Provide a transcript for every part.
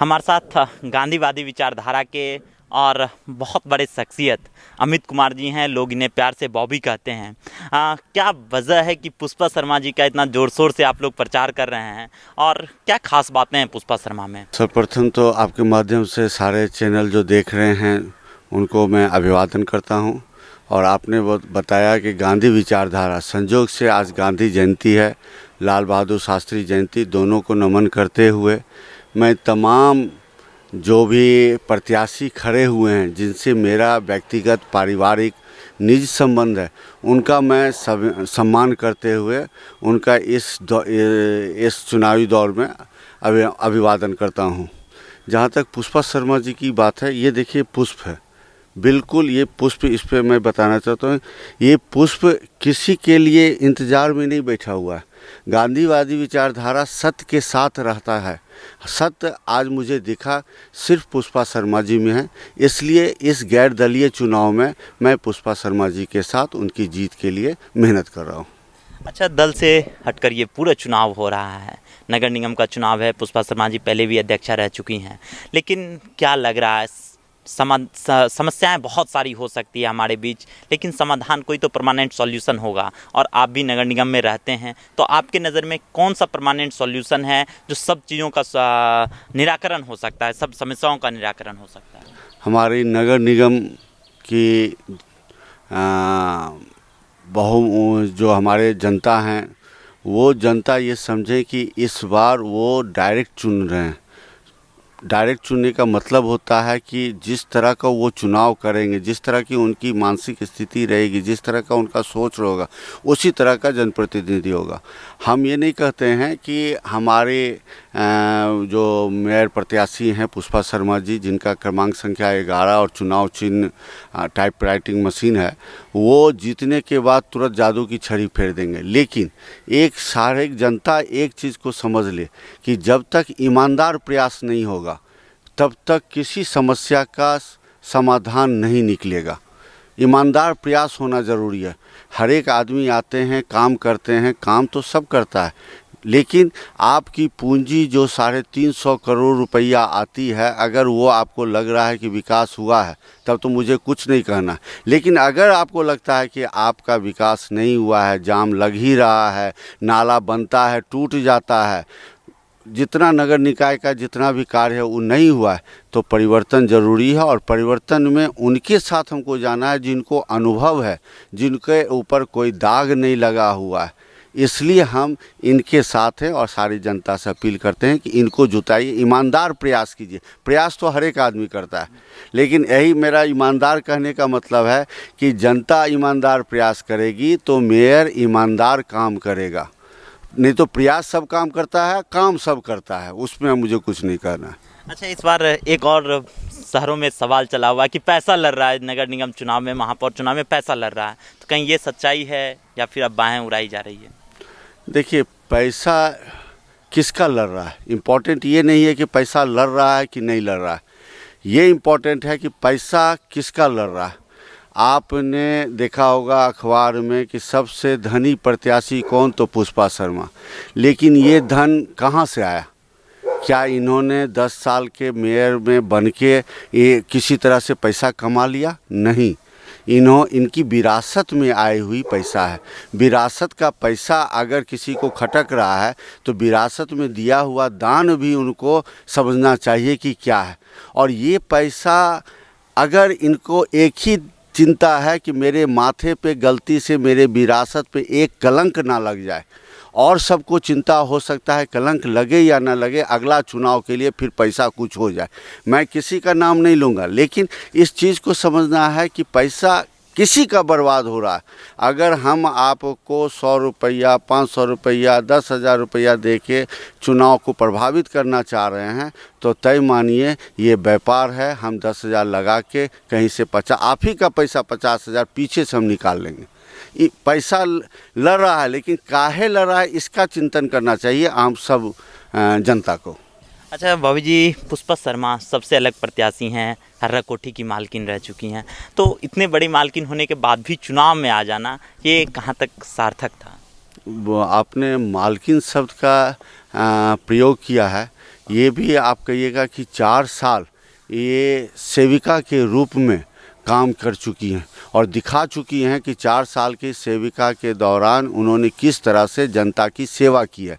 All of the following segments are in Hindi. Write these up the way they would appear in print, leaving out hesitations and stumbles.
हमारे साथ गांधीवादी विचारधारा के और बहुत बड़े शख्सियत अमित कुमार जी हैं। लोग इन्हें प्यार से बॉबी कहते हैं। क्या वजह है कि पुष्पा शर्मा जी का इतना ज़ोर शोर से आप लोग प्रचार कर रहे हैं, और क्या खास बातें हैं पुष्पा शर्मा में? सर्वप्रथम तो आपके माध्यम से सारे चैनल जो देख रहे हैं उनको मैं अभिवादन करता हूं। और आपने बताया कि गांधी विचारधारा, संजोग से आज गांधी जयंती है, लाल बहादुर शास्त्री जयंती, दोनों को नमन करते हुए मैं तमाम जो भी प्रत्याशी खड़े हुए हैं जिनसे मेरा व्यक्तिगत पारिवारिक निजी संबंध है, उनका मैं सम्मान करते हुए उनका इस चुनावी दौर में अभिवादन करता हूं। जहां तक पुष्पा शर्मा जी की बात है, ये देखिए पुष्प है, बिल्कुल ये पुष्प, इस पर मैं बताना चाहता हूँ, ये पुष्प किसी के लिए इंतज़ार में नहीं बैठा हुआ है। गांधीवादी विचारधारा सत्य के साथ रहता है। सत्य आज मुझे दिखा सिर्फ पुष्पा शर्मा जी में है, इसलिए इस गैर दलीय चुनाव में मैं पुष्पा शर्मा जी के साथ उनकी जीत के लिए मेहनत कर रहा हूँ। अच्छा, दल से हटकर ये पूरा चुनाव हो रहा है, नगर निगम का चुनाव है। पुष्पा शर्मा जी पहले भी अध्यक्षा रह चुकी हैं, लेकिन क्या लग रहा है, समस्याएं बहुत सारी हो सकती है हमारे बीच, लेकिन समाधान कोई तो परमानेंट सॉल्यूशन होगा। और आप भी नगर निगम में रहते हैं, तो आपके नज़र में कौन सा परमानेंट सॉल्यूशन है जो सब चीज़ों का निराकरण हो सकता है, सब समस्याओं का निराकरण हो सकता है? हमारी नगर निगम की जो हमारे जनता हैं, वो जनता ये समझे कि इस बार वो डायरेक्ट चुन रहे हैं। डायरेक्ट चुनने का मतलब होता है कि जिस तरह का वो चुनाव करेंगे, जिस तरह की उनकी मानसिक स्थिति रहेगी, जिस तरह का उनका सोच होगा, उसी तरह का जनप्रतिनिधि होगा। हम ये नहीं कहते हैं कि हमारे जो मेयर प्रत्याशी हैं पुष्पा शर्मा जी, जिनका क्रमांक संख्या 11 और चुनाव चिन्ह टाइप राइटिंग मशीन है, वो जीतने के बाद तुरंत जादू की छड़ी फेर देंगे। लेकिन एक सारे जनता एक चीज़ को समझ ले कि जब तक ईमानदार प्रयास नहीं होगा तब तक किसी समस्या का समाधान नहीं निकलेगा। ईमानदार प्रयास होना ज़रूरी है। हर एक आदमी आते हैं, काम करते हैं, काम तो सब करता है, लेकिन आपकी पूंजी जो 350 करोड़ रुपया आती है, अगर वो आपको लग रहा है कि विकास हुआ है, तब तो मुझे कुछ नहीं कहना। लेकिन अगर आपको लगता है कि आपका विकास नहीं हुआ है, जाम लग ही रहा है, नाला बनता है, टूट जाता है, जितना नगर निकाय का जितना भी कार्य है वो नहीं हुआ है, तो परिवर्तन ज़रूरी है। और परिवर्तन में उनके साथ हमको जाना है जिनको अनुभव है, जिनके ऊपर कोई दाग नहीं लगा हुआ है। इसलिए हम इनके साथ हैं और सारी जनता से अपील करते हैं कि इनको जुटाइए, ईमानदार प्रयास कीजिए। प्रयास तो हर एक आदमी करता है, लेकिन यही मेरा ईमानदार कहने का मतलब है कि जनता ईमानदार प्रयास करेगी तो मेयर ईमानदार काम करेगा। नहीं तो प्रयास सब काम करता है, काम सब करता है, उसमें मुझे कुछ नहीं कहना है। अच्छा, इस बार एक और शहरों में सवाल चला हुआ है कि पैसा लड़ रहा है, नगर निगम चुनाव में, महापौर चुनाव में पैसा लड़ रहा है, तो कहीं ये सच्चाई है या फिर अफवाहें उड़ाई जा रही है? देखिए, पैसा किसका लड़ रहा है, इम्पोर्टेंट ये नहीं है कि पैसा लड़ रहा है कि नहीं लड़ रहा है, ये इम्पोर्टेंट है कि पैसा किसका लड़ रहा है। आपने देखा होगा अखबार में कि सबसे धनी प्रत्याशी कौन, तो पुष्पा शर्मा। लेकिन ये धन कहाँ से आया? क्या इन्होंने 10 साल के मेयर में बन के ये किसी तरह से पैसा कमा लिया? नहीं, इनकी विरासत में आई हुई पैसा है। विरासत का पैसा अगर किसी को खटक रहा है तो विरासत में दिया हुआ दान भी उनको समझना चाहिए कि क्या है। और ये पैसा, अगर इनको एक ही चिंता है कि मेरे माथे पे गलती से मेरे विरासत पे एक कलंक ना लग जाए, और सबको चिंता हो सकता है कलंक लगे या ना लगे, अगला चुनाव के लिए फिर पैसा कुछ हो जाए। मैं किसी का नाम नहीं लूँगा, लेकिन इस चीज़ को समझना है कि पैसा किसी का बर्बाद हो रहा है। अगर हम आपको 100 रुपया, 500 रुपया, 10,000 रुपया दे के चुनाव को प्रभावित करना चाह रहे हैं, तो तय मानिए ये व्यापार है। हम 10,000 लगा के कहीं से 50, आप ही का पैसा 50,000 पीछे से हम निकाल लेंगे। पैसा लड़ रहा है, लेकिन काहे लड़ रहा है इसका चिंतन करना चाहिए आम सब जनता को। अच्छा भाभी जी, पुष्पा शर्मा सबसे अलग प्रत्याशी हैं, हर्रा कोठी की मालकिन रह चुकी हैं, तो इतने बड़ी मालकिन होने के बाद भी चुनाव में आ जाना, ये कहाँ तक सार्थक था? वो आपने मालकिन शब्द का प्रयोग किया है, ये भी आप कहिएगा कि 4 साल ये सेविका के रूप में काम कर चुकी हैं और दिखा चुकी हैं कि 4 साल की सेविका के दौरान उन्होंने किस तरह से जनता की सेवा की है।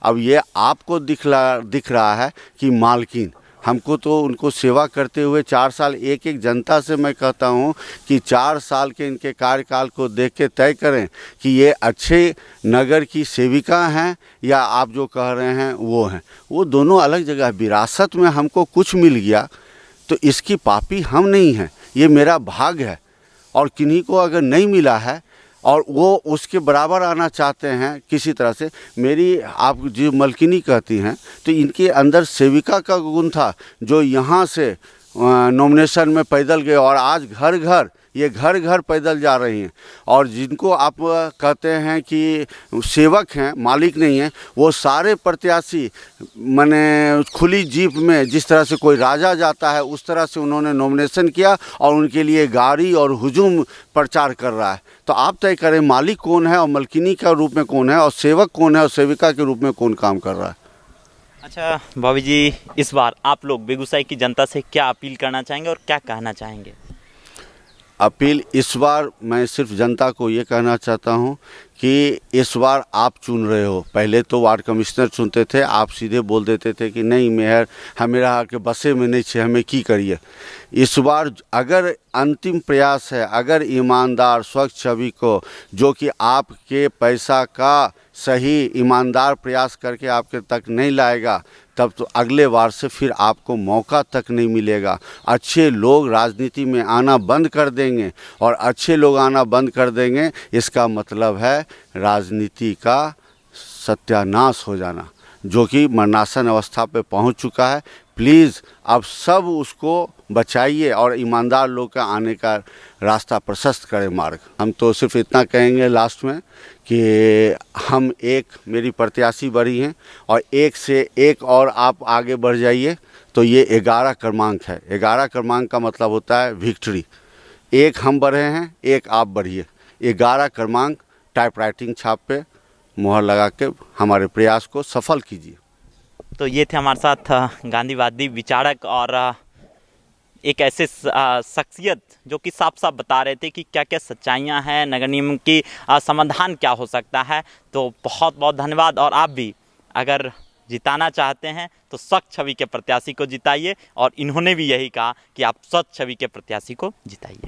अब ये आपको दिख रहा है कि मालकिन, हमको तो उनको सेवा करते हुए 4 साल एक जनता से मैं कहता हूँ कि 4 साल के इनके कार्यकाल को देख के तय करें कि ये अच्छे नगर की सेविका हैं या आप जो कह रहे हैं वो हैं। वो दोनों अलग जगह। विरासत में हमको कुछ मिल गया तो इसकी पापी हम नहीं हैं, ये मेरा भाग है। और किन्हीं को अगर नहीं मिला है और वो उसके बराबर आना चाहते हैं किसी तरह से, मेरी आप जो मलकिनी कहती हैं तो इनके अंदर सेविका का गुण था, जो यहाँ से नॉमिनेशन में पैदल गए और आज घर घर पैदल जा रही हैं। और जिनको आप कहते हैं कि सेवक हैं, मालिक नहीं हैं, वो सारे प्रत्याशी माने खुली जीप में जिस तरह से कोई राजा जाता है उस तरह से उन्होंने नॉमिनेशन किया और उनके लिए गाड़ी और हुजूम प्रचार कर रहा है। तो आप तय करें मालिक कौन है और मलकिनी का रूप में कौन है और सेवक कौन है और सेविका के रूप में कौन काम कर रहा है। अच्छा भाभी जी, इस बार आप लोग बेगूसराय की जनता से क्या अपील करना चाहेंगे और क्या कहना चाहेंगे? अपील इस बार मैं सिर्फ जनता को ये कहना चाहता हूँ कि इस बार आप चुन रहे हो। पहले तो वार्ड कमिश्नर चुनते थे, आप सीधे बोल देते थे कि नहीं मेयर हमेरा के बसे में नहीं छे, हमें की करिए। इस बार अगर अंतिम प्रयास है, अगर ईमानदार स्वच्छ छवि को, जो कि आपके पैसा का सही ईमानदार प्रयास करके आपके तक नहीं लाएगा, तब तो अगले बार से फिर आपको मौका तक नहीं मिलेगा। अच्छे लोग राजनीति में आना बंद कर देंगे और अच्छे लोग आना बंद कर देंगे, इसका मतलब है राजनीति का सत्यानाश हो जाना, जो कि मरणासन अवस्था पे पहुंच चुका है। प्लीज़ अब सब उसको बचाइए और ईमानदार लोग का आने का रास्ता प्रशस्त करें मार्ग। हम तो सिर्फ इतना कहेंगे लास्ट में कि हम मेरी प्रत्याशी बढ़ी हैं और एक से एक और आप आगे बढ़ जाइए तो ये 11 क्रमांक है। 11 क्रमांक का मतलब होता है विक्ट्री। एक हम बढ़े हैं, एक आप बढ़िए। 11 क्रमांक टाइपराइटिंग छाप पे मुहर लगा के हमारे प्रयास को सफल कीजिए। तो ये थे हमारे साथ गांधीवादी विचारक और एक ऐसे शख्सियत जो कि साफ साफ बता रहे थे कि क्या क्या सच्चाइयाँ हैं, नगर निगम की समाधान क्या हो सकता है। तो बहुत बहुत धन्यवाद। और आप भी अगर जिताना चाहते हैं तो स्वच्छ छवि के प्रत्याशी को जिताइए और इन्होंने भी यही कहा कि आप स्वच्छ छवि के प्रत्याशी को जिताइए।